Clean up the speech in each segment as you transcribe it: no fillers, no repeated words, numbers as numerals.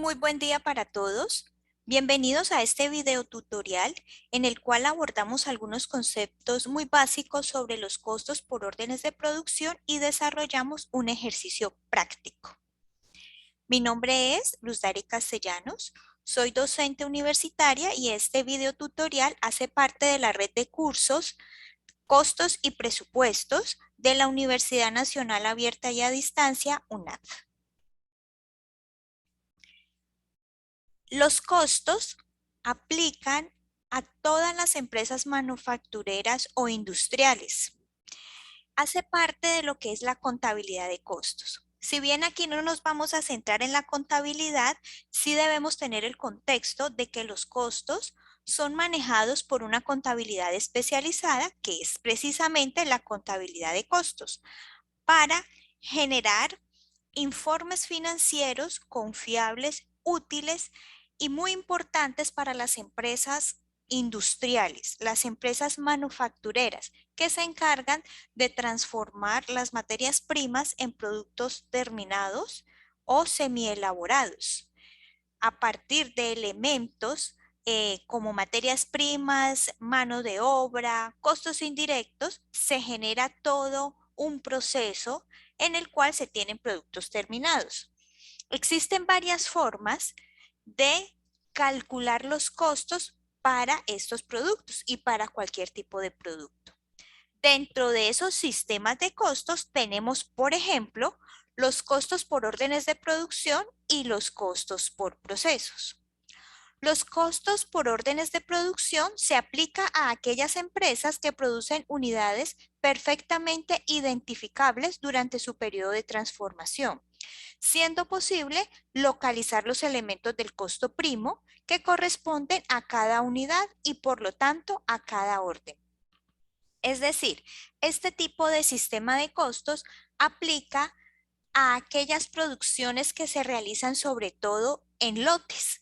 Muy buen día para todos. Bienvenidos a este video tutorial en el cual abordamos algunos conceptos muy básicos sobre los costos por órdenes de producción y desarrollamos un ejercicio práctico. Mi nombre es Luz Dari Castellanos, soy docente universitaria y este video tutorial hace parte de la red de cursos Costos y Presupuestos de la Universidad Nacional Abierta y a Distancia, UNAD. Los costos aplican a todas las empresas manufactureras o industriales. Hace parte de lo que es la contabilidad de costos. Si bien aquí no nos vamos a centrar en la contabilidad, sí debemos tener el contexto de que los costos son manejados por una contabilidad especializada, que es precisamente la contabilidad de costos, para generar informes financieros confiables, útiles y muy importantes para las empresas industriales, las empresas manufactureras que se encargan de transformar las materias primas en productos terminados o semielaborados a partir de elementos como materias primas, mano de obra, costos indirectos, se genera todo un proceso en el cual se tienen productos terminados. Existen varias formas de calcular los costos para estos productos y para cualquier tipo de producto. Dentro de esos sistemas de costos tenemos, por ejemplo, los costos por órdenes de producción y los costos por procesos. Los costos por órdenes de producción se aplica a aquellas empresas que producen unidades perfectamente identificables durante su periodo de transformación, siendo posible localizar los elementos del costo primo que corresponden a cada unidad y por lo tanto a cada orden. Es decir, este tipo de sistema de costos aplica a aquellas producciones que se realizan sobre todo en lotes,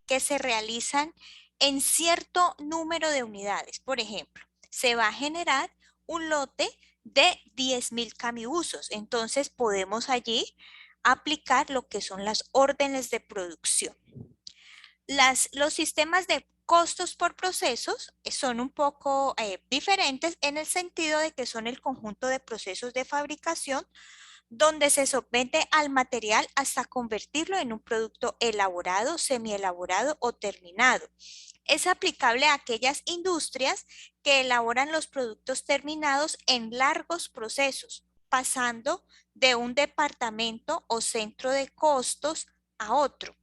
que se realizan en cierto número de unidades. Por ejemplo, se va a generar un lote de 10.000 camibusos. Entonces podemos allí aplicar lo que son las órdenes de producción. Los sistemas de costos por procesos son un poco diferentes en el sentido de que son el conjunto de procesos de fabricación donde se somete al material hasta convertirlo en un producto elaborado, semielaborado o terminado. Es aplicable a aquellas industrias que elaboran los productos terminados en largos procesos, pasando de un departamento o centro de costos a otro.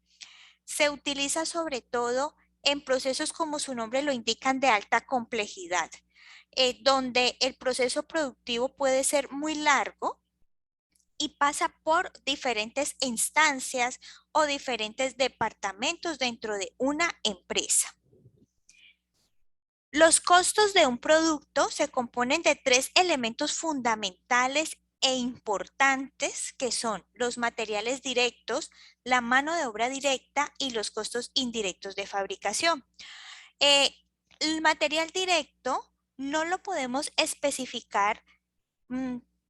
Se utiliza sobre todo en procesos como su nombre lo indican de alta complejidad, donde el proceso productivo puede ser muy largo y pasa por diferentes instancias o diferentes departamentos dentro de una empresa. Los costos de un producto se componen de tres elementos fundamentales e importantes que son los materiales directos, la mano de obra directa y los costos indirectos de fabricación. El material directo no lo podemos especificar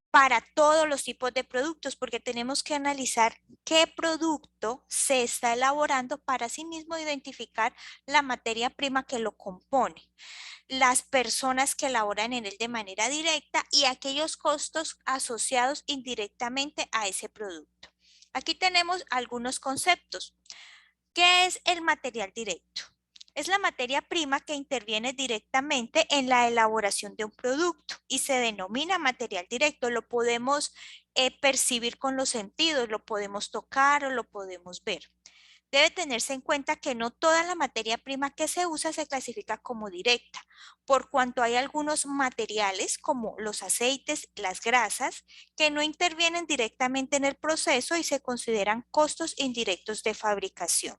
para todos los tipos de productos, porque tenemos que analizar qué producto se está elaborando para sí mismo identificar la materia prima que lo compone, las personas que elaboran en él de manera directa y aquellos costos asociados indirectamente a ese producto. Aquí tenemos algunos conceptos. ¿Qué es el material directo? Es la materia prima que interviene directamente en la elaboración de un producto y se denomina material directo. Lo podemos percibir con los sentidos, lo podemos tocar o lo podemos ver. Debe tenerse en cuenta que no toda la materia prima que se usa se clasifica como directa, por cuanto hay algunos materiales como los aceites, las grasas, que no intervienen directamente en el proceso y se consideran costos indirectos de fabricación.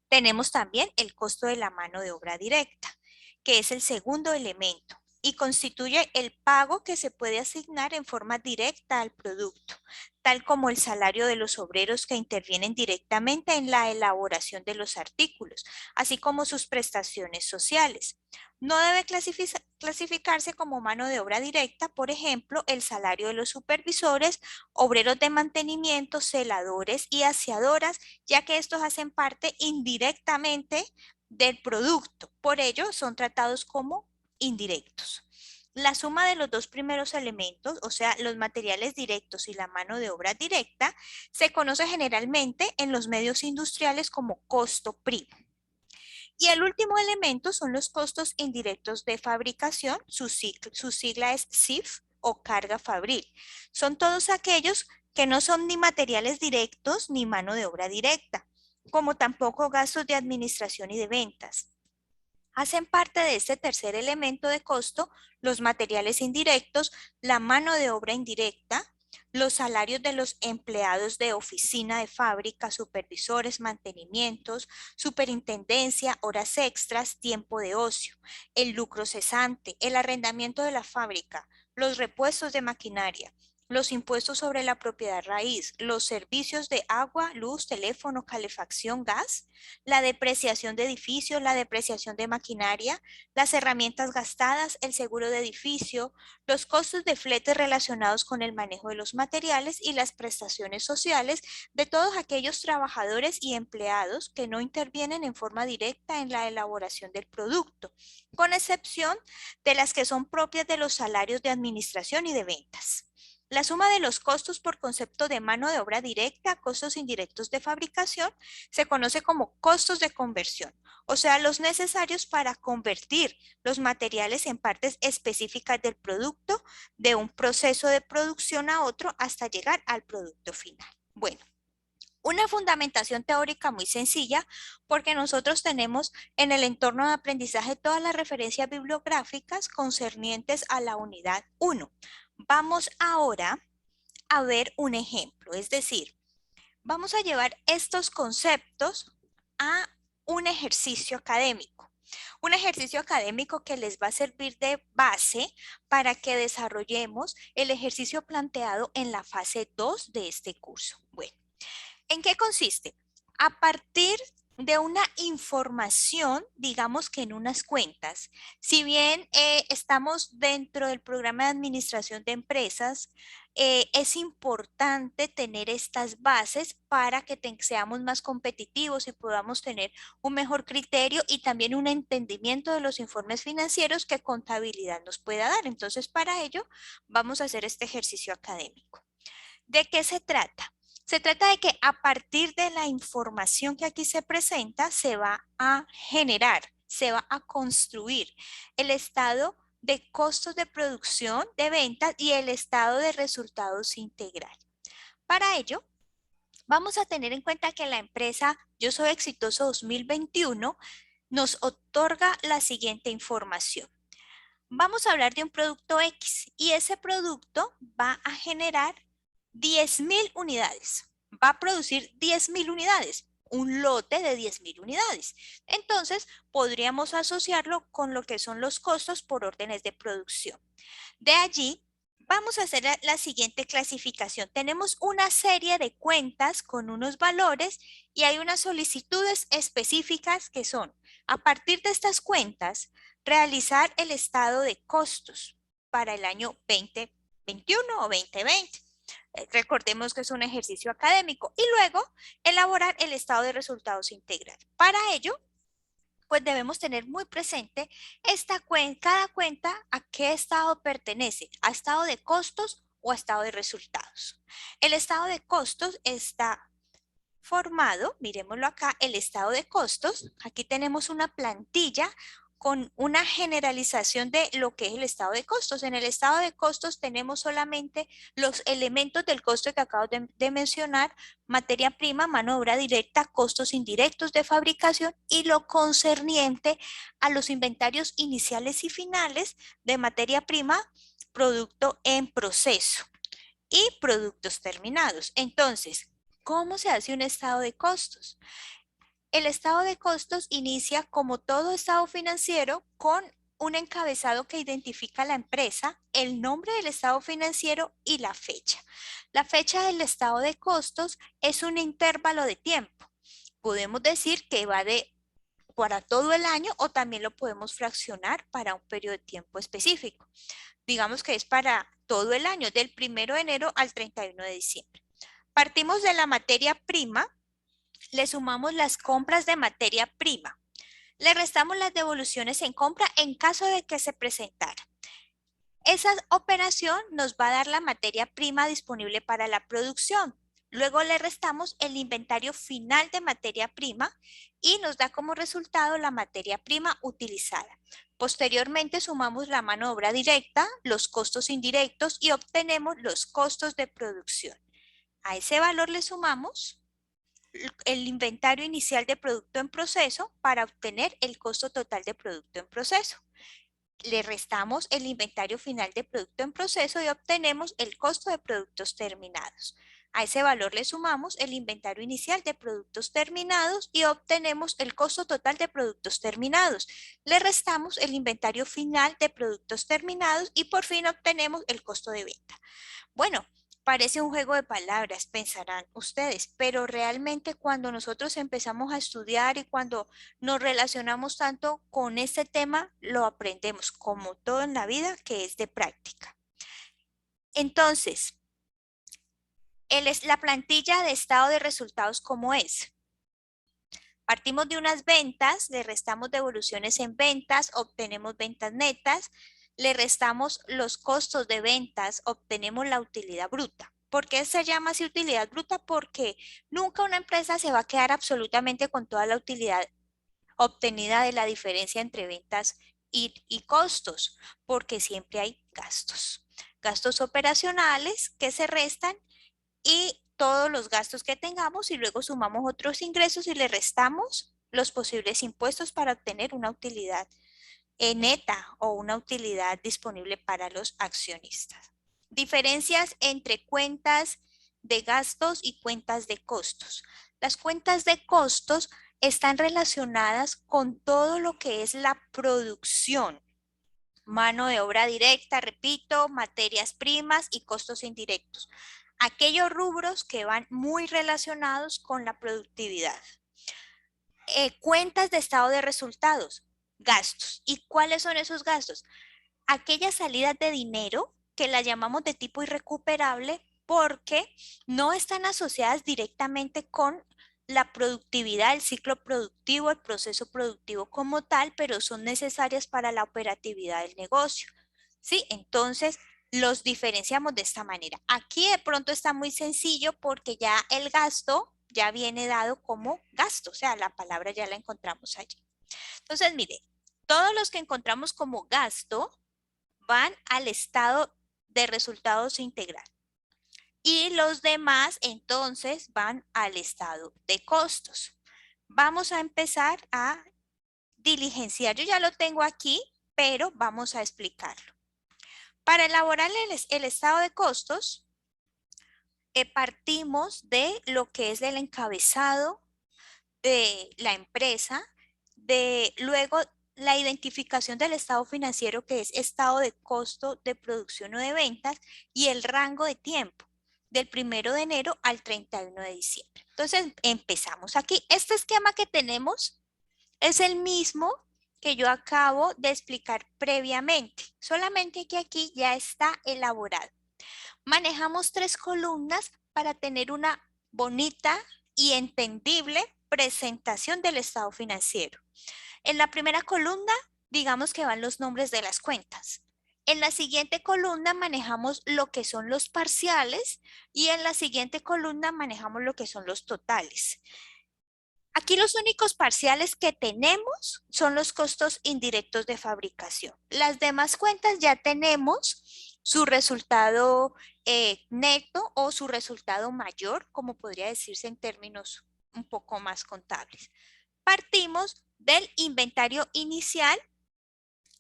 Tenemos también el costo de la mano de obra directa, que es el segundo elemento. y constituye el pago que se puede asignar en forma directa al producto, tal como el salario de los obreros que intervienen directamente en la elaboración de los artículos, así como sus prestaciones sociales. No debe clasificarse como mano de obra directa, por ejemplo, el salario de los supervisores, obreros de mantenimiento, celadores y aseadoras, ya que estos hacen parte indirectamente del producto. Por ello, son tratados como indirectos. La suma de los dos primeros elementos, o sea, los materiales directos y la mano de obra directa, se conoce generalmente en los medios industriales como costo primo. Y el último elemento son los costos indirectos de fabricación, su sigla es CIF o carga fabril. Son todos aquellos que no son ni materiales directos ni mano de obra directa, como tampoco gastos de administración y de ventas. Hacen parte de este tercer elemento de costo los materiales indirectos, la mano de obra indirecta, los salarios de los empleados de oficina de fábrica, supervisores, mantenimientos, superintendencia, horas extras, tiempo de ocio, el lucro cesante, el arrendamiento de la fábrica, los repuestos de maquinaria, los impuestos sobre la propiedad raíz, los servicios de agua, luz, teléfono, calefacción, gas, la depreciación de edificios, la depreciación de maquinaria, las herramientas gastadas, el seguro de edificio, los costos de flete relacionados con el manejo de los materiales y las prestaciones sociales de todos aquellos trabajadores y empleados que no intervienen en forma directa en la elaboración del producto, con excepción de las que son propias de los salarios de administración y de ventas. La suma de los costos por concepto de mano de obra directa, costos indirectos de fabricación, se conoce como costos de conversión, o sea, los necesarios para convertir los materiales en partes específicas del producto de un proceso de producción a otro hasta llegar al producto final. Bueno, una fundamentación teórica muy sencilla porque nosotros tenemos en el entorno de aprendizaje todas las referencias bibliográficas concernientes a la unidad 1. Vamos ahora a ver un ejemplo, es decir, vamos a llevar estos conceptos a un ejercicio académico. Un ejercicio académico que les va a servir de base para que desarrollemos el ejercicio planteado en la fase 2 de este curso. Bueno, ¿en qué consiste? A partir de una información, digamos que en unas cuentas, si bien estamos dentro del programa de administración de empresas, es importante tener estas bases para que seamos más competitivos y podamos tener un mejor criterio y también un entendimiento de los informes financieros que contabilidad nos pueda dar. Entonces, para ello, vamos a hacer este ejercicio académico. ¿De qué se trata? Se trata de que a partir de la información que aquí se presenta, se va a generar, se va a construir el estado de costos de producción, de ventas y el estado de resultados integral. Para ello, vamos a tener en cuenta que la empresa Yo Soy Exitoso 2021 nos otorga la siguiente información. Vamos a hablar de un producto X y ese producto va a generar 10,000 unidades. Va a producir 10,000 unidades, un lote de 10,000 unidades. Entonces, podríamos asociarlo con lo que son los costos por órdenes de producción. De allí, vamos a hacer la siguiente clasificación. Tenemos una serie de cuentas con unos valores y hay unas solicitudes específicas que son, a partir de estas cuentas, realizar el estado de costos para el año 2021 o 2020. Recordemos que es un ejercicio académico y luego elaborar el estado de resultados integral. Para ello, pues debemos tener muy presente cada cuenta a qué estado pertenece, a estado de costos o a estado de resultados. El estado de costos está formado, miremoslo acá, el estado de costos. Aquí tenemos una plantilla con una generalización de lo que es el estado de costos. En el estado de costos tenemos solamente los elementos del costo que acabo de mencionar: materia prima, mano de obra directa, costos indirectos de fabricación y lo concerniente a los inventarios iniciales y finales de materia prima, producto en proceso y productos terminados. Entonces, ¿cómo se hace un estado de costos? El estado de costos inicia, como todo estado financiero, con un encabezado que identifica la empresa, el nombre del estado financiero y la fecha. La fecha del estado de costos es un intervalo de tiempo. Podemos decir que va de para todo el año o también lo podemos fraccionar para un periodo de tiempo específico. Digamos que es para todo el año, del 1 de enero al 31 de diciembre. Partimos de la materia prima, le sumamos las compras de materia prima. Le restamos las devoluciones en compra en caso de que se presentara. Esa operación nos va a dar la materia prima disponible para la producción. Luego le restamos el inventario final de materia prima y nos da como resultado la materia prima utilizada. Posteriormente sumamos la mano de obra directa, los costos indirectos y obtenemos los costos de producción. A ese valor le sumamos el inventario inicial de producto en proceso para obtener el costo total de producto en proceso. Le restamos el inventario final de producto en proceso y obtenemos el costo de productos terminados. A ese valor le sumamos el inventario inicial de productos terminados y obtenemos el costo total de productos terminados. Le restamos el inventario final de productos terminados y por fin obtenemos el costo de venta. Bueno, parece un juego de palabras, pensarán ustedes, pero realmente cuando nosotros empezamos a estudiar y cuando nos relacionamos tanto con este tema, lo aprendemos como todo en la vida que es de práctica. Entonces, la plantilla de estado de resultados, ¿cómo es? Partimos de unas ventas, le restamos devoluciones en ventas, obtenemos ventas netas, le restamos los costos de ventas, obtenemos la utilidad bruta. ¿Por qué se llama así utilidad bruta? Porque nunca una empresa se va a quedar absolutamente con toda la utilidad obtenida de la diferencia entre ventas y costos, porque siempre hay gastos. Gastos operacionales que se restan y todos los gastos que tengamos y luego sumamos otros ingresos y le restamos los posibles impuestos para obtener una utilidad neta o una utilidad disponible para los accionistas. Diferencias entre cuentas de gastos y cuentas de costos. Las cuentas de costos están relacionadas con todo lo que es la producción, mano de obra directa, repito, materias primas y costos indirectos. Aquellos rubros que van muy relacionados con la productividad. Cuentas de estado de resultados, gastos. ¿Y cuáles son esos gastos? Aquellas salidas de dinero que las llamamos de tipo irrecuperable porque no están asociadas directamente con la productividad, el ciclo productivo, el proceso productivo como tal, pero son necesarias para la operatividad del negocio. ¿Sí? Entonces, los diferenciamos de esta manera. Aquí de pronto está muy sencillo porque ya el gasto ya viene dado como gasto, o sea, la palabra ya la encontramos allí. Entonces, mire, todos los que encontramos como gasto van al estado de resultados integral. Y los demás entonces van al estado de costos. Vamos a empezar a diligenciar. Yo ya lo tengo aquí, pero vamos a explicarlo. Para elaborar el estado de costos, partimos de lo que es el encabezado de la empresa, de luego la identificación del estado financiero, que es estado de costo de producción o de ventas, y el rango de tiempo, del 1 de enero al 31 de diciembre. Entonces, empezamos aquí. Este esquema que tenemos es el mismo que yo acabo de explicar previamente, solamente que aquí ya está elaborado. Manejamos 3 columnas para tener una bonita y entendible presentación del estado financiero. En la primera columna, digamos que van los nombres de las cuentas. En la siguiente columna manejamos lo que son los parciales y en la siguiente columna manejamos lo que son los totales. Aquí los únicos parciales que tenemos son los costos indirectos de fabricación. Las demás cuentas ya tenemos su resultado neto o su resultado mayor, como podría decirse en términos un poco más contables. Partimos del inventario inicial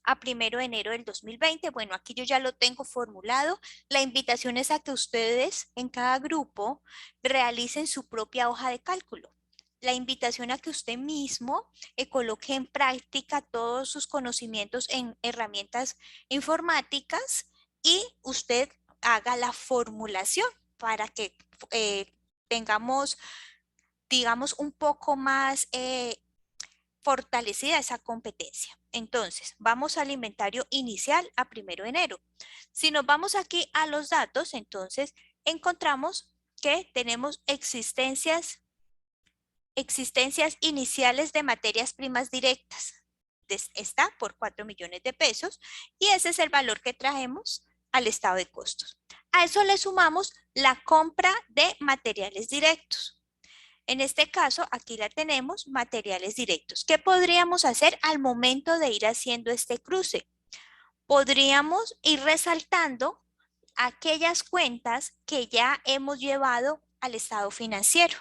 a 1 de enero del 2020. Bueno, aquí yo ya lo tengo formulado. La invitación es a que ustedes en cada grupo realicen su propia hoja de cálculo. la invitación a que usted mismo coloque en práctica todos sus conocimientos en herramientas informáticas y usted haga la formulación para que tengamos, digamos, un poco más fortalecida esa competencia. Entonces, vamos al inventario inicial a 1 de enero. Si nos vamos aquí a los datos, entonces encontramos que tenemos existencias iniciales de materias primas directas. Está por 4 millones de pesos y ese es el valor que traemos al estado de costos. A eso le sumamos la compra de materiales directos. En este caso, aquí la tenemos, materiales directos. ¿Qué podríamos hacer al momento de ir haciendo este cruce? Podríamos ir resaltando aquellas cuentas que ya hemos llevado al estado financiero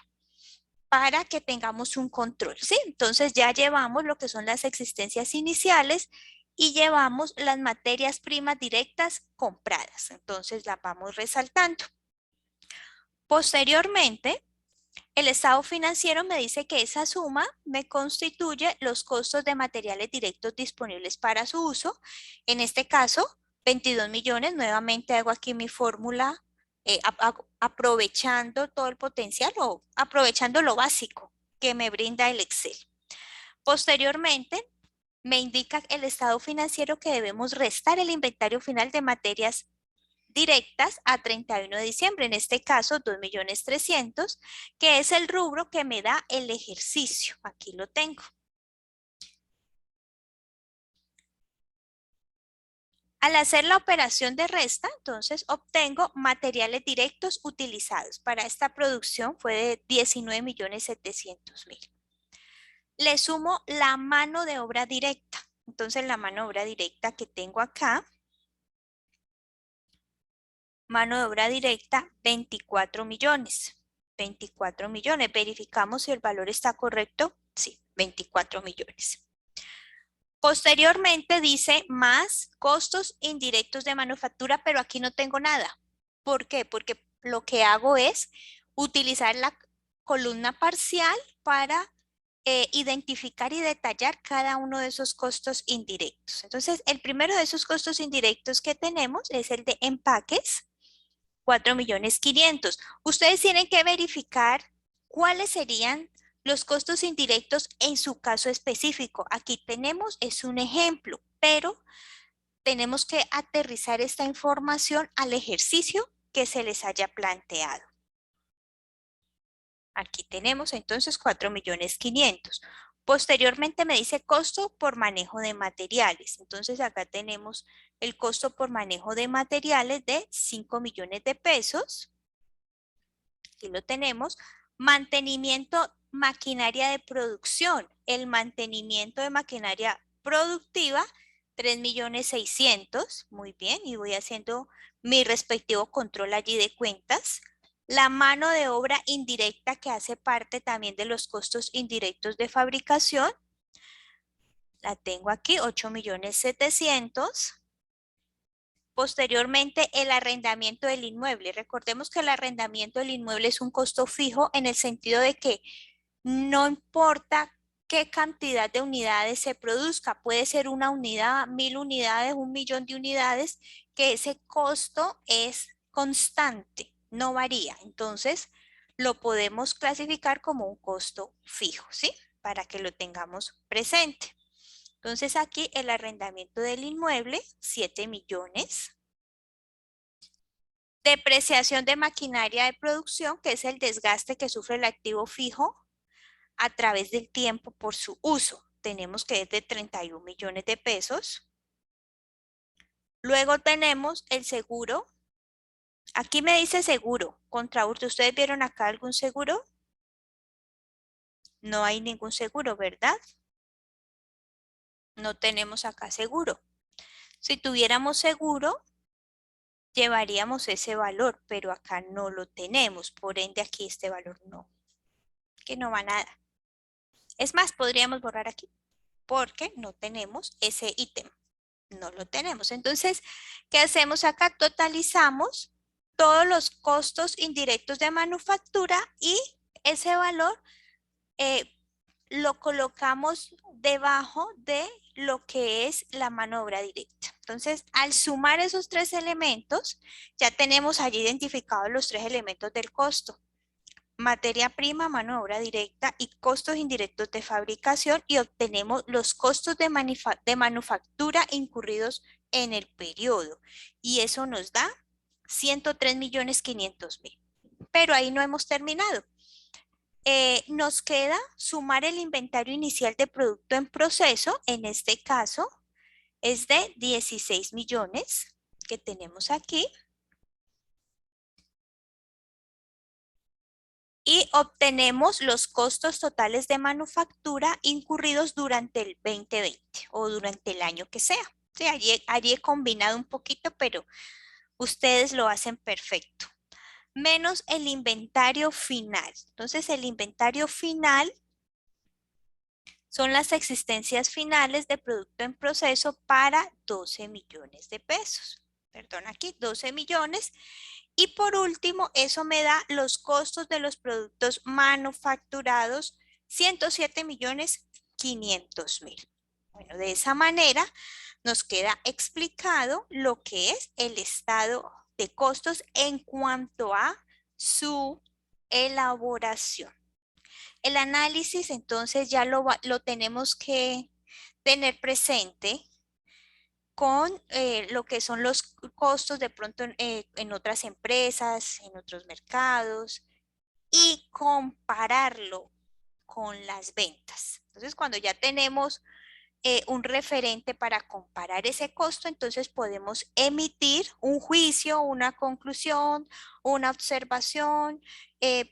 para que tengamos un control, ¿sí? Entonces ya llevamos lo que son las existencias iniciales y llevamos las materias primas directas compradas. Entonces las vamos resaltando. Posteriormente, el estado financiero me dice que esa suma me constituye los costos de materiales directos disponibles para su uso. En este caso, 22 millones. Nuevamente hago aquí mi fórmula aprovechando todo el potencial o aprovechando lo básico que me brinda el Excel. Posteriormente, me indica el estado financiero que debemos restar el inventario final de materias directas a 31 de diciembre, en este caso 2.300.000, que es el rubro que me da el ejercicio. Aquí lo tengo. Al hacer la operación de resta, entonces obtengo materiales directos utilizados. Para esta producción fue de 19.700.000. Le sumo la mano de obra directa. Entonces la mano de obra directa que tengo acá, mano de obra directa, 24 millones. 24 millones. Verificamos si el valor está correcto. Sí, 24 millones. Posteriormente dice más costos indirectos de manufactura, pero aquí no tengo nada. ¿Por qué? Porque lo que hago es utilizar la columna parcial para identificar y detallar cada uno de esos costos indirectos. Entonces, el primero de esos costos indirectos que tenemos es el de empaques, 4.500.000. Ustedes tienen que verificar cuáles serían los costos indirectos en su caso específico. Aquí tenemos, es un ejemplo, pero tenemos que aterrizar esta información al ejercicio que se les haya planteado. Aquí tenemos entonces 4.500.000. Posteriormente me dice costo por manejo de materiales. Entonces acá tenemos el costo por manejo de materiales de 5 millones de pesos. Aquí lo tenemos. Mantenimiento maquinaria de producción. El mantenimiento de maquinaria productiva, 3.600.000. Muy bien, y voy haciendo mi respectivo control allí de cuentas. La mano de obra indirecta que hace parte también de los costos indirectos de fabricación. La tengo aquí, 8.700.000. Posteriormente, el arrendamiento del inmueble. Recordemos que el arrendamiento del inmueble es un costo fijo en el sentido de que no importa qué cantidad de unidades se produzca, puede ser una unidad, 1.000 unidades, 1.000.000 de unidades, que ese costo es constante, no varía. Entonces, lo podemos clasificar como un costo fijo, ¿sí? Para que lo tengamos presente. Entonces, aquí el arrendamiento del inmueble, 7 millones. Depreciación de maquinaria de producción, que es el desgaste que sufre el activo fijo a través del tiempo por su uso. Tenemos que es de 31 millones de pesos. Luego tenemos el seguro. Aquí me dice seguro contra hurto. ¿Ustedes vieron acá algún seguro? No hay ningún seguro, ¿verdad? No tenemos acá seguro. Si tuviéramos seguro, llevaríamos ese valor, pero acá no lo tenemos. Por ende, aquí este valor no, que no va nada. Es más, podríamos borrar aquí porque no tenemos ese ítem. No lo tenemos. Entonces, ¿qué hacemos acá? Totalizamos todos los costos indirectos de manufactura y ese valor eh, lo colocamos debajo de lo que es la mano de obra directa. Entonces, al sumar esos tres elementos, ya tenemos allí identificados los tres elementos del costo: materia prima, mano de obra directa y costos indirectos de fabricación, y obtenemos los costos de manufactura incurridos en el periodo. Y eso nos da 103.500.000. Pero ahí no hemos terminado. Nos queda sumar el inventario inicial de producto en proceso. En este caso es de 16 millones que tenemos aquí. Y obtenemos los costos totales de manufactura incurridos durante el 2020 o durante el año que sea. Sí, allí he combinado un poquito, pero ustedes lo hacen perfecto. Menos el inventario final. Entonces, el inventario final son las existencias finales de producto en proceso para 12 millones de pesos. Perdón, aquí 12 millones. Y por último, eso me da los costos de los productos manufacturados, 107.500.000. Bueno, de esa manera nos queda explicado lo que es el estado de costos en cuanto a su elaboración. El análisis, entonces, ya lo tenemos que tener presente con lo que son los costos de pronto en otras empresas, en otros mercados, y compararlo con las ventas. Entonces, cuando ya tenemos un referente para comparar ese costo, entonces podemos emitir un juicio, una conclusión, una observación,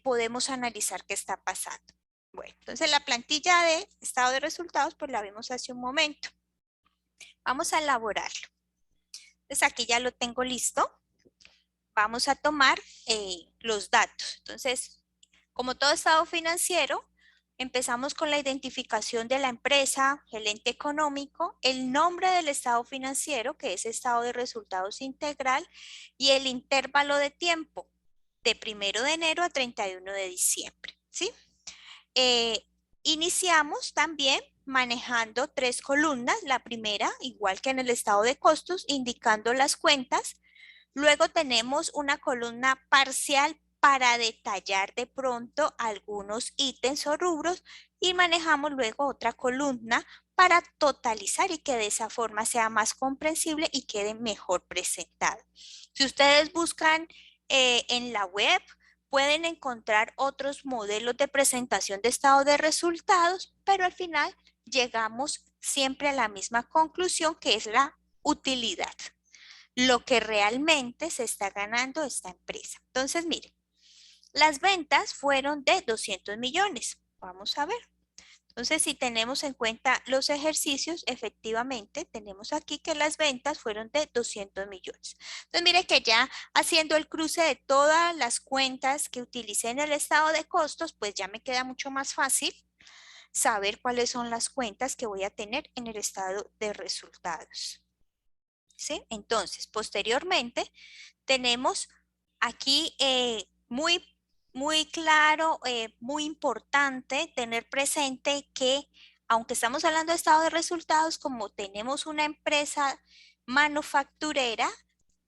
podemos analizar qué está pasando. Bueno, entonces la plantilla de estado de resultados, pues la vimos hace un momento. Vamos a elaborarlo. Entonces aquí ya lo tengo listo. Vamos a tomar los datos. Entonces, como todo estado financiero, empezamos con la identificación de la empresa, el ente económico, el nombre del estado financiero, que es estado de resultados integral, y el intervalo de tiempo de 1 de enero a 31 de diciembre. ¿Sí? Eh, Iniciamos también manejando tres columnas. La primera, igual que en el estado de costos, indicando las cuentas. Luego tenemos una columna parcial para detallar de pronto algunos ítems o rubros, y manejamos luego otra columna para totalizar y que de esa forma sea más comprensible y quede mejor presentado. Si ustedes buscan en la web, pueden encontrar otros modelos de presentación de estado de resultados, pero al final llegamos siempre a la misma conclusión, que es la utilidad, lo que realmente se está ganando esta empresa. Entonces, miren, las ventas fueron de 200 millones. Vamos a ver. Entonces, si tenemos en cuenta los ejercicios, efectivamente tenemos aquí que las ventas fueron de 200 millones. Entonces, mire que ya haciendo el cruce de todas las cuentas que utilicé en el estado de costos, pues ya me queda mucho más fácil saber cuáles son las cuentas que voy a tener en el estado de resultados. ¿Sí? Entonces, posteriormente, tenemos aquí muy claro, muy importante tener presente que, aunque estamos hablando de estado de resultados, como tenemos una empresa manufacturera,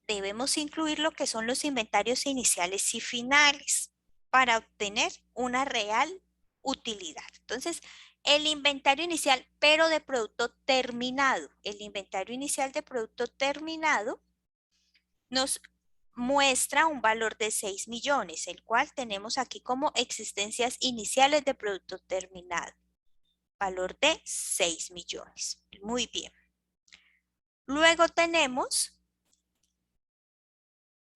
debemos incluir lo que son los inventarios iniciales y finales para obtener una real utilidad. Entonces, el inventario inicial, pero de producto terminado. El inventario inicial de producto terminado nos muestra un valor de 6 millones, el cual tenemos aquí como existencias iniciales de producto terminado. Valor de 6 millones. Muy bien. Luego tenemos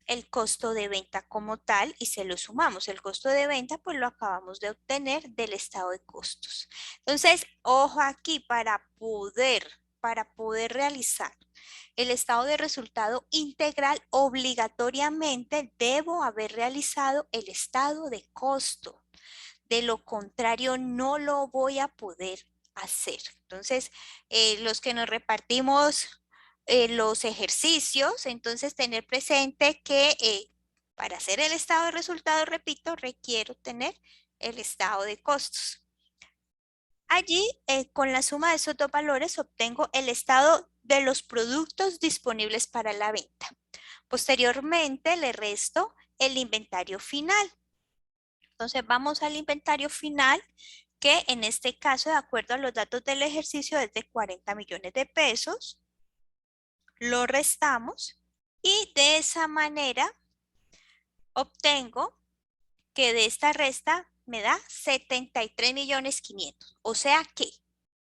el costo de venta como tal y se lo sumamos. El costo de venta pues lo acabamos de obtener del estado de costos. Entonces, ojo aquí, para poder realizar el estado de resultado integral, obligatoriamente debo haber realizado el estado de costo. De lo contrario, no lo voy a poder hacer. Entonces, los que nos repartimos los ejercicios, entonces tener presente que para hacer el estado de resultados, repito, requiero tener el estado de costos. Allí, con la suma de esos dos valores, obtengo el estado de los productos disponibles para la venta. Posteriormente, le resto el inventario final. Entonces, vamos al inventario final, que en este caso, de acuerdo a los datos del ejercicio, es de 40 millones de pesos. Lo restamos y de esa manera obtengo que de esta resta me da 73 millones 500. O sea que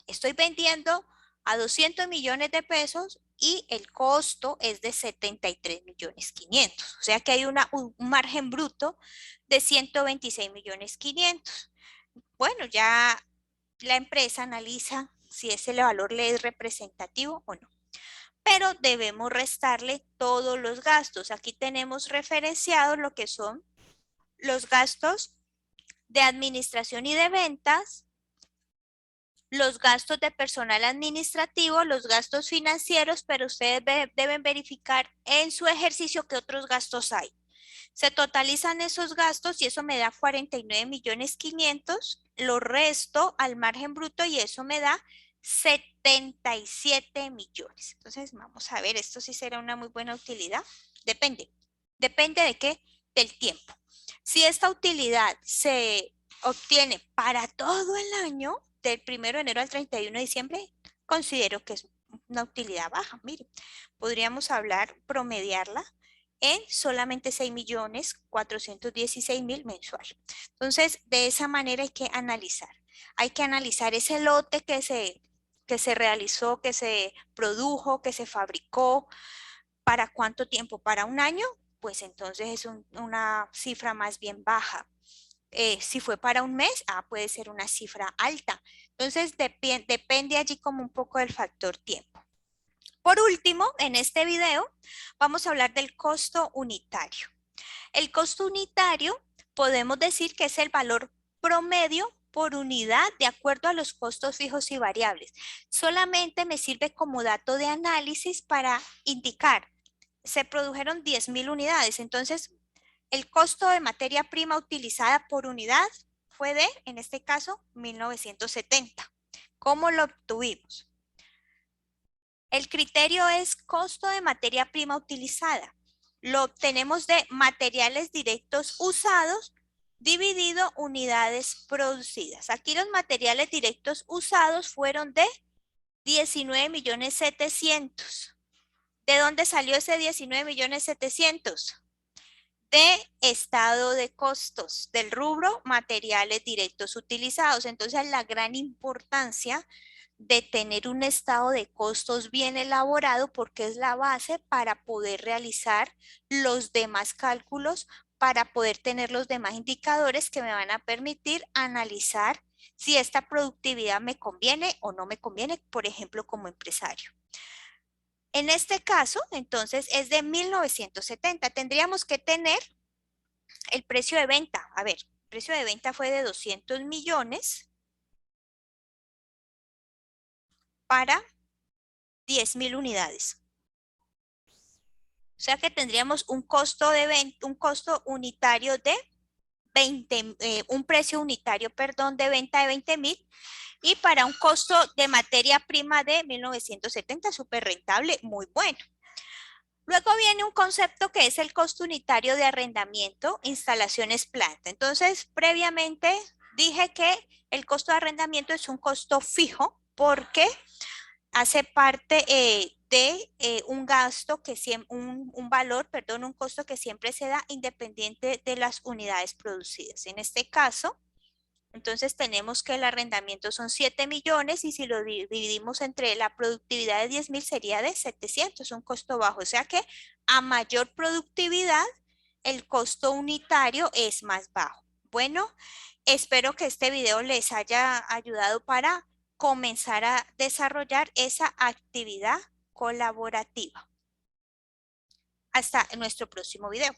estoy vendiendo a 200 millones de pesos y el costo es de 73 millones 500. O sea que hay un margen bruto de 126 millones 500. Bueno, ya la empresa analiza si ese valor le es representativo o no. Pero debemos restarle todos los gastos. Aquí tenemos referenciados lo que son los gastos de administración y de ventas, los gastos de personal administrativo, los gastos financieros, pero ustedes deben verificar en su ejercicio qué otros gastos hay. Se totalizan esos gastos y eso me da 49 millones 500, lo resto al margen bruto y eso me da 77 millones. Entonces, vamos a ver, esto sí será una muy buena utilidad. Depende. ¿Depende de qué? Del tiempo. Si esta utilidad se obtiene para todo el año, del 1 de enero al 31 de diciembre, considero que es una utilidad baja. Mire, podríamos hablar, promediarla en solamente 6.416.000 mensual. Entonces, de esa manera hay que analizar. Hay que analizar ese lote que se realizó, que se produjo, que se fabricó, para cuánto tiempo, para un año, pues entonces es una cifra más bien baja. Si fue para un mes, puede ser una cifra alta. Entonces, depende allí como un poco del factor tiempo. Por último, en este video vamos a hablar del costo unitario. El costo unitario podemos decir que es el valor promedio por unidad de acuerdo a los costos fijos y variables. Solamente me sirve como dato de análisis para indicar, se produjeron 10.000 unidades, entonces el costo de materia prima utilizada por unidad fue de, en este caso, 1970. ¿Cómo lo obtuvimos? El criterio es costo de materia prima utilizada. Lo obtenemos de materiales directos usados dividido unidades producidas. Aquí los materiales directos usados fueron de 19.700.000. ¿De dónde salió ese 19.700.000? De estado de costos del rubro materiales directos utilizados. Entonces, la gran importancia de tener un estado de costos bien elaborado porque es la base para poder realizar los demás cálculos, para poder tener los demás indicadores que me van a permitir analizar si esta productividad me conviene o no me conviene, por ejemplo, como empresario. En este caso, entonces, es de 1970. Tendríamos que tener el precio de venta. A ver, el precio de venta fue de 200 millones para 10.000 unidades. O sea que tendríamos un costo de venta, un costo unitario de 20, un precio unitario, perdón, de venta de 20.000 y para un costo de materia prima de 1970, súper rentable, muy bueno. Luego viene un concepto que es el costo unitario de arrendamiento, instalaciones, planta. Entonces, previamente dije que el costo de arrendamiento es un costo fijo porque hace parte de un gasto que siempre, un valor, perdón, un costo que siempre se da independiente de las unidades producidas. En este caso, entonces tenemos que el arrendamiento son 7 millones y si lo dividimos entre la productividad de 10.000 sería de 700, un costo bajo. O sea que a mayor productividad, el costo unitario es más bajo. Bueno, espero que este video les haya ayudado para comenzar a desarrollar esa actividad colaborativa. Hasta nuestro próximo video.